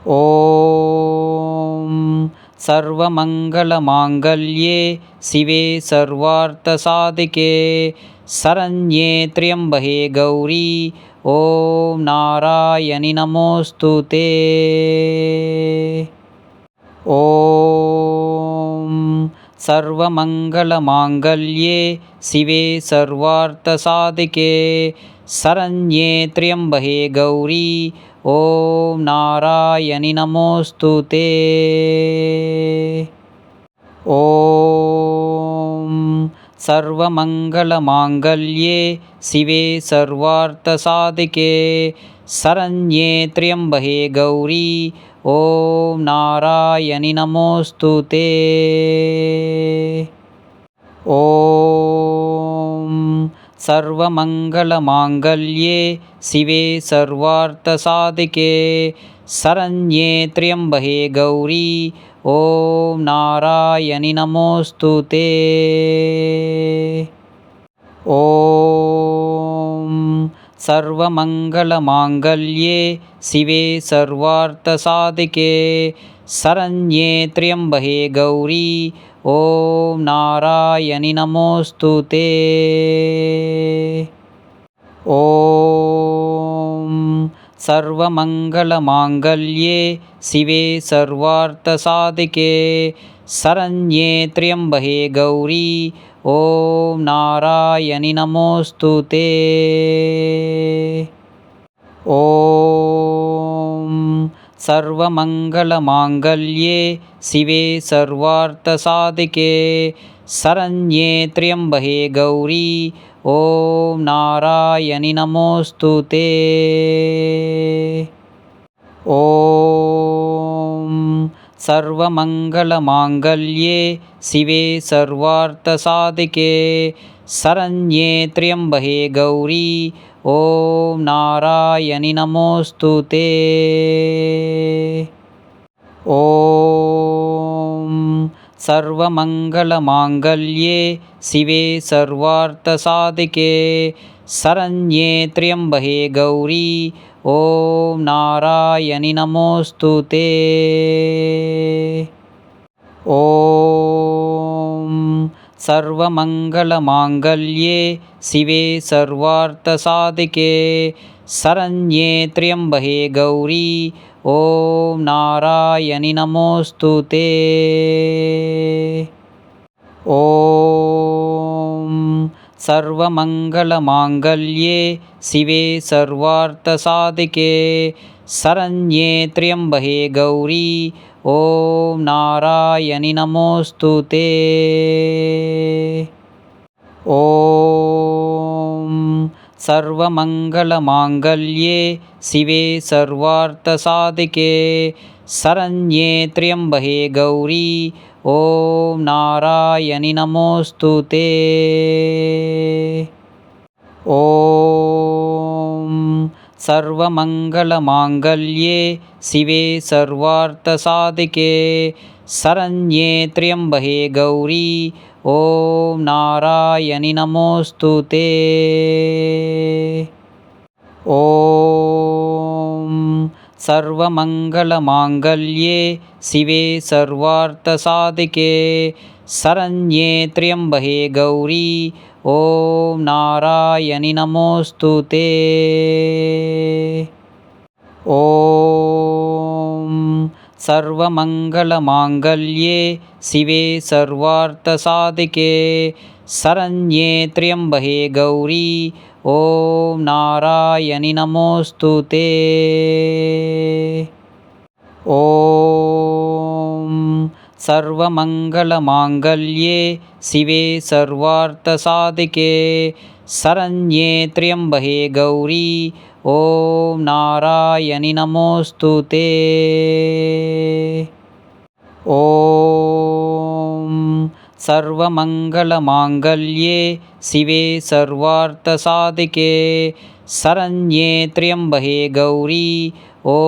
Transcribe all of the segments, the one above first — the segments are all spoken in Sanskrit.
ॐ सर्वमङ्गलमाङ्गल्ये शिवे सर्वार्थसाधिके शरण्ये त्र्यम्बके गौरी ॐ नारायणि नमोऽस्तु ते। ॐ सर्वमङ्गलमाङ्गल्ये शिवे सर्वार्थसाधिके शरण्ये त्र्यम्बके गौरी ॐ नारायणि नमोऽस्तु ते। ॐ सर्वमङ्गलमाङ्गल्ये शिवे सर्वार्थसाधिके शरण्ये त्र्यम्बके गौरी ॐ नारायणि नमोऽस्तु ते। ॐ सर्वमङ्गलमाङ्गल्ये शिवे सर्वार्थसाधिके शरण्ये त्र्यम्बके गौरी ॐ नारायणि नमोऽस्तु ते। ॐ सर्वमङ्गलमाङ्गल्ये शिवे सर्वार्थसाधिके शरण्ये त्र्यम्बके गौरी ॐ नारायणि नमोऽस्तु ते। ॐ सर्वमङ्गलमाङ्गल्ये शिवे सर्वार्थसाधिके शरण्ये त्र्यम्बके गौरी ॐ नारायणि नमोऽस्तु ते। ॐ सर्वमङ्गलमाङ्गल्ये शिवे सर्वार्थसाधिके शरण्ये त्र्यम्बके गौरी ॐ नारायणि नमोऽस्तु ते। ॐ सर्वमङ्गलमाङ्गल्ये शिवे सर्वार्थसाधिके शरण्ये त्र्यम्बके गौरी ॐ नारायणि नमोऽस्तु ते। ॐ सर्वमङ्गलमाङ्गल्ये शिवे सर्वार्थसाधिके शरण्ये त्र्यम्बके गौरी ॐ नारायणि नमोऽस्तु ते। ॐ सर्वमङ्गलमाङ्गल्ये शिवे सर्वार्थसाधिके शरण्ये त्र्यम्बके गौरी ॐ नारायणि नमोऽस्तु ते। ॐ सर्वमङ्गलमाङ्गल्ये शिवे सर्वार्थसाधिके शरण्ये त्र्यम्बके गौरी ॐ नारायणि नमोऽस्तु ते। ॐ सर्वमङ्गलमाङ्गल्ये शिवे सर्वार्थसाधिके शरण्ये त्र्यम्बके गौरी ॐ नारायणि नमोऽस्तु ते। ॐ सर्वमङ्गलमाङ्गल्ये शिवे सर्वार्थसाधिके शरण्ये त्र्यम्बके गौरी ॐ नारायणि नमोऽस्तु ते। ॐ सर्वमङ्गलमाङ्गल्ये शिवे सर्वार्थसाधिके शरण्ये त्र्यम्बके गौरी ॐ नारायणि नमोऽस्तु ते। ॐ सर्वमङ्गलमाङ्गल्ये शिवे सर्वार्थसाधिके शरण्ये त्र्यम्बके गौरी ॐ नारायणि नमोऽस्तु ते। ॐ सर्वमङ्गलमाङ्गल्ये शिवे सर्वार्थसाधिके शरण्ये त्र्यम्बके गौरी ॐ नारायणि नमोऽस्तु ते। ॐ सर्वमङ्गलमाङ्गल्ये शिवे सर्वार्थसाधिके शरण्ये त्र्यम्बके गौरी ॐ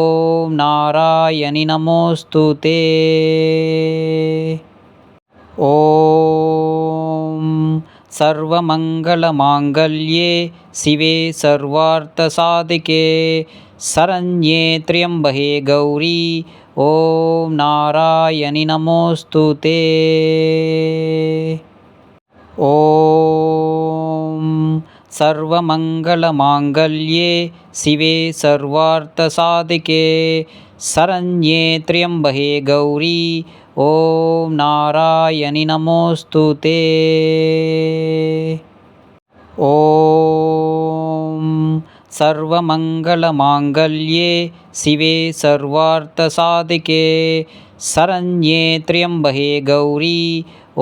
नारायणि नमोऽस्तु ते। ॐ सर्वमङ्गलमाङ्गल्ये शिवे सर्वार्थसाधिके शरण्ये त्र्यम्बके गौरी ॐ नारायणि नमोऽस्तु ते। ॐ सर्वमङ्गलमाङ्गल्ये शिवे सर्वार्थसाधिके शरण्ये त्र्यम्बके गौरी ॐ नारायणि नमोऽस्तु ते। ॐ सर्वमङ्गलमाङ्गल्ये शिवे सर्वार्थसाधिके शरण्ये त्र्यम्बके गौरी ॐ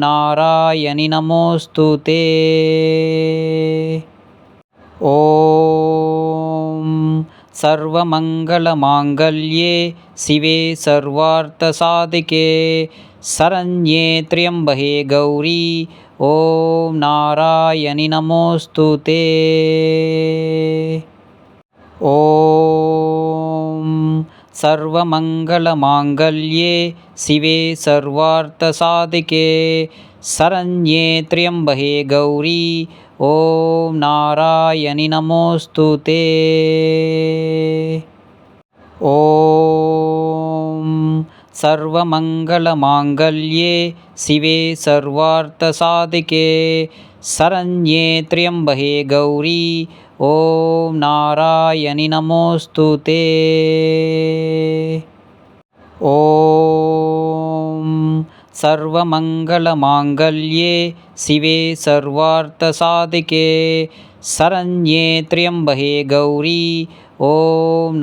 नारायणि नमोऽस्तु ते। ॐ सर्वमङ्गलमाङ्गल्ये शिवे सर्वार्थसाधिके शरण्ये त्र्यम्बके गौरी ॐ नारायणि नमोऽस्तु ते। ॐ सर्वमङ्गलमाङ्गल्ये शिवे सर्वार्थसाधिके शरण्ये त्र्यम्बके गौरी ॐ नारायणि नमोऽस्तु ते। ॐ सर्वमङ्गलमाङ्गल्ये शिवे सर्वार्थसाधिके शरण्ये त्र्यम्बके गौरी ॐ नारायणि नमोऽस्तु ते। ॐ सर्वमङ्गलमाङ्गल्ये शिवे सर्वार्थसाधिके शरण्ये त्र्यम्बके गौरी ॐ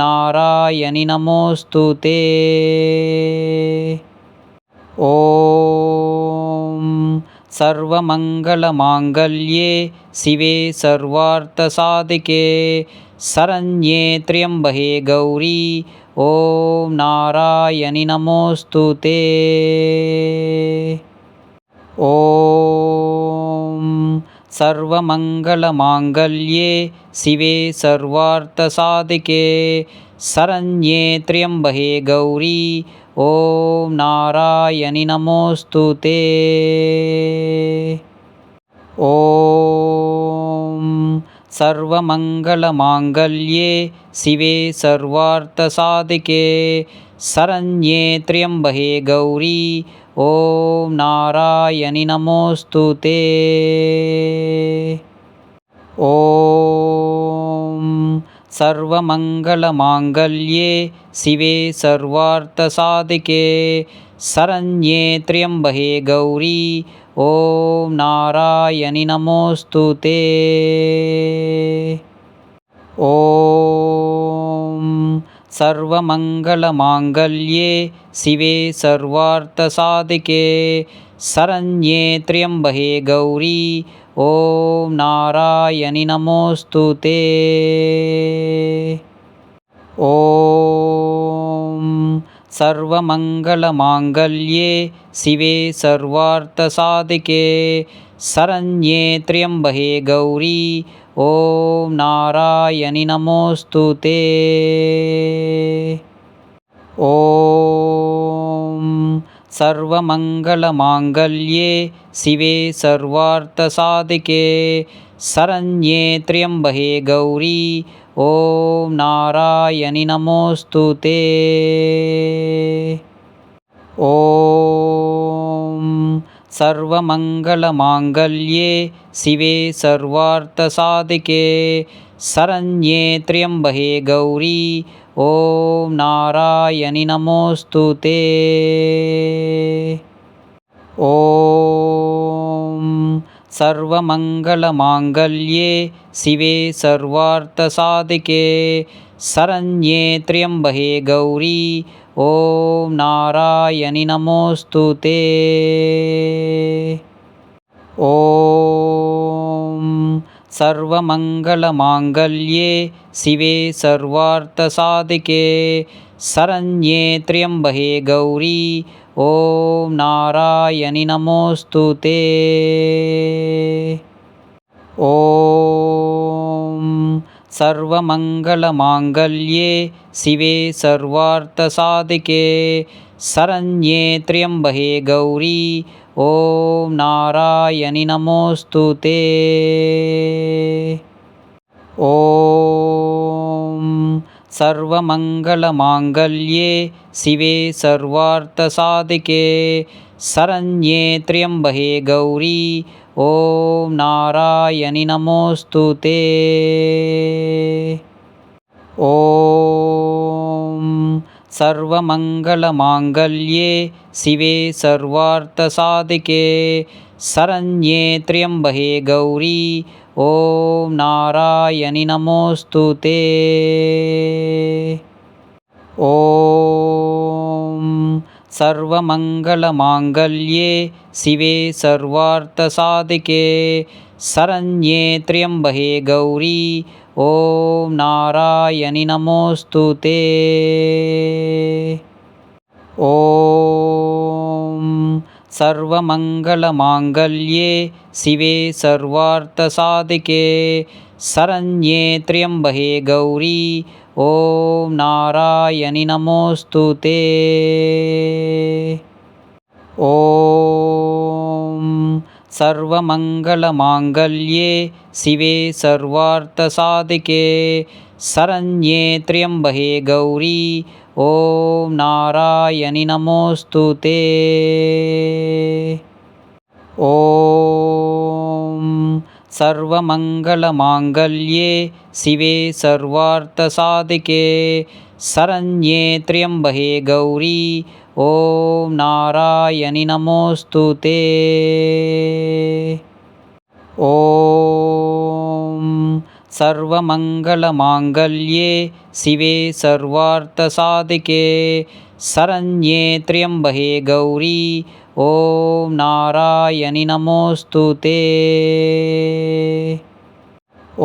नारायणि नमोऽस्तु ते। ॐ सर्वमङ्गलमाङ्गल्ये शिवे सर्वार्थसाधिके शरण्ये त्र्यम्बके गौरी ॐ नारायणि नमोऽस्तु ते। ॐ सर्वमङ्गलमाङ्गल्ये शिवे सर्वार्थसाधिके शरण्ये त्र्यम्बके गौरी ॐ नारायणि नमोऽस्तु ते। ॐ सर्वमङ्गलमाङ्गल्ये शिवे सर्वार्थसाधिके शरण्ये त्र्यम्बके गौरी ॐ नारायणि नमोऽस्तु ते। ॐ सर्वमङ्गलमाङ्गल्ये शिवे सर्वार्थसाधिके शरण्ये त्र्यम्बके गौरी ॐ नारायणि नमोऽस्तु ते। ॐ सर्वमङ्गलमाङ्गल्ये शिवे सर्वार्थसाधिके शरण्ये त्र्यम्बके गौरी ॐ नारायणि नमोऽस्तु ते। ॐ सर्वमङ्गलमाङ्गल्ये शिवे सर्वार्थसाधिके शरण्ये त्र्यम्बके गौरी ॐ नारायणि नमोऽस्तु ते। ॐ सर्वमङ्गलमाङ्गल्ये शिवे सर्वार्थसाधिके शरण्ये त्र्यम्बके गौरी ॐ नारायणि नमोऽस्तु ते। ॐ सर्वमङ्गलमाङ्गल्ये शिवे सर्वार्थसाधिके शरण्ये त्र्यम्बके गौरी ॐ नारायणि नमोऽस्तु ते। ॐ सर्वमङ्गलमाङ्गल्ये शिवे सर्वार्थसाधिके शरण्ये त्र्यम्बके गौरी ॐ नारायणि नमोऽस्तु ते। ॐ सर्वमङ्गलमाङ्गल्ये शिवे सर्वार्थसाधिके शरण्ये त्र्यम्बके गौरी ॐ नारायणि नमोऽस्तु ते। ॐ सर्वमङ्गलमाङ्गल्ये शिवे सर्वार्थसाधिके शरण्ये त्र्यम्बके गौरी ॐ नारायणि नमोऽस्तु ते। ॐ सर्वमङ्गलमाङ्गल्ये शिवे सर्वार्थसाधिके शरण्ये त्र्यम्बके गौरी ॐ नारायणि नमोऽस्तु ते। ॐ सर्वमङ्गलमाङ्गल्ये शिवे सर्वार्थसाधिके शरण्ये त्र्यम्बके गौरी ॐ नारायणि नमोऽस्तु ते। ॐ सर्वमङ्गलमाङ्गल्ये शिवे सर्वार्थसाधिके शरण्ये त्र्यम्बके गौरी ॐ नारायणि नमोऽस्तु ते। ॐ सर्वमङ्गलमाङ्गल्ये शिवे सर्वार्थसाधिके शरण्ये त्र्यम्बके गौरी ॐ नारायणि नमोऽस्तु ते। ॐ सर्वमङ्गलमाङ्गल्ये शिवे सर्वार्थसाधिके शरण्ये त्र्यम्बके गौरी ॐ नारायणि नमोऽस्तु ते। ॐ सर्वमङ्गलमाङ्गल्ये शिवे सर्वार्थसाधिके शरण्ये त्र्यम्बके गौरी ॐ नारायणि नमोऽस्तु ते। ॐ सर्वमङ्गलमाङ्गल्ये शिवे सर्वार्थसाधिके शरण्ये त्र्यम्बके गौरी ॐ नारायणि नमोऽस्तु ते। ॐ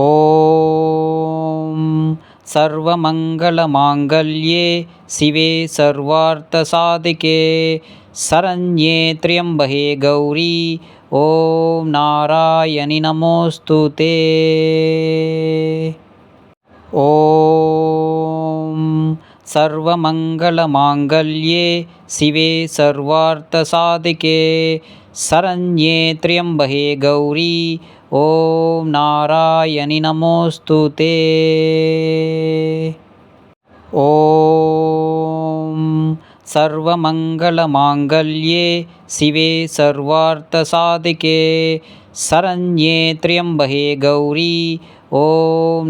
सर्वमङ्गलमाङ्गल्ये शिवे सर्वार्थसाधिके शरण्ये त्र्यम्बके गौरी ॐ नारायणि नमोऽस्तु ते। ॐ सर्वमङ्गलमाङ्गल्ये शिवे सर्वार्थसाधिके शरण्ये त्र्यम्बके गौरी ॐ नारायणि नमोऽस्तु ते। ॐ सर्वमङ्गलमाङ्गल्ये शिवे सर्वार्थसाधिके शरण्ये त्र्यम्बके गौरी ॐ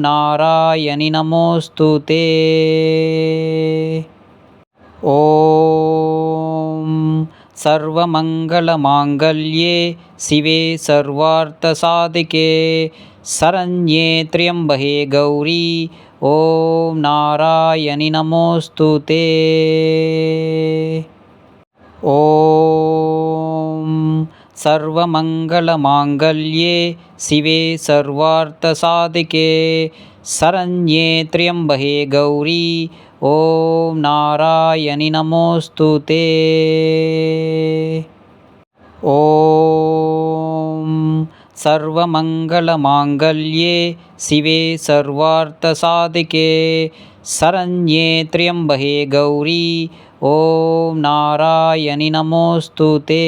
नारायणि नमोऽस्तु ते। ॐ सर्वमङ्गलमाङ्गल्ये शिवे सर्वार्थसाधिके शरण्ये त्र्यम्बके गौरी ॐ नारायणि नमोऽस्तु ते। ॐ सर्वमङ्गलमाङ्गल्ये शिवे सर्वार्थसाधिके शरण्ये त्र्यम्बके गौरी ॐ नारायणि नमोऽस्तु ते। ॐ सर्वमङ्गलमाङ्गल्ये शिवे सर्वार्थसाधिके शरण्ये त्र्यम्बके गौरी ॐ नारायणि नमोऽस्तु ते।